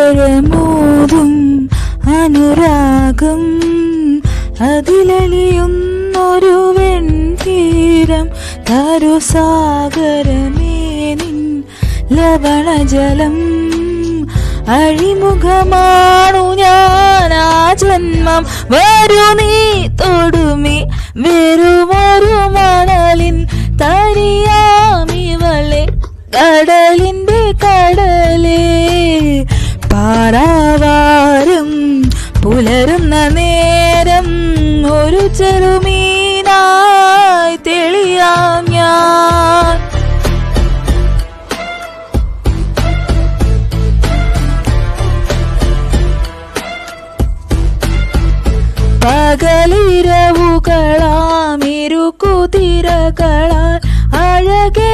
ക്ഷീരസാഗരമോതും അനുരാഗം അതിലലിയുന്നൊരു വെൺതീരം തരുസാഗരമേ നിൻ ലവണജലം അഴിമുഖമാണു ഞാൻ ആ ജന്മം വരൂ നീ തൊടുമി വെറുമൊരു മണലിൻ തരിയാമിവളെ കടലിന്റെ കടലേ പാറാവാരം പുലരുന്ന നേരം ഒരു ചെറുമീനായി തെളിയാം ഞാൻ പകലിരവുകളാം ഇരുകുതിരകളാൽ അഴകെ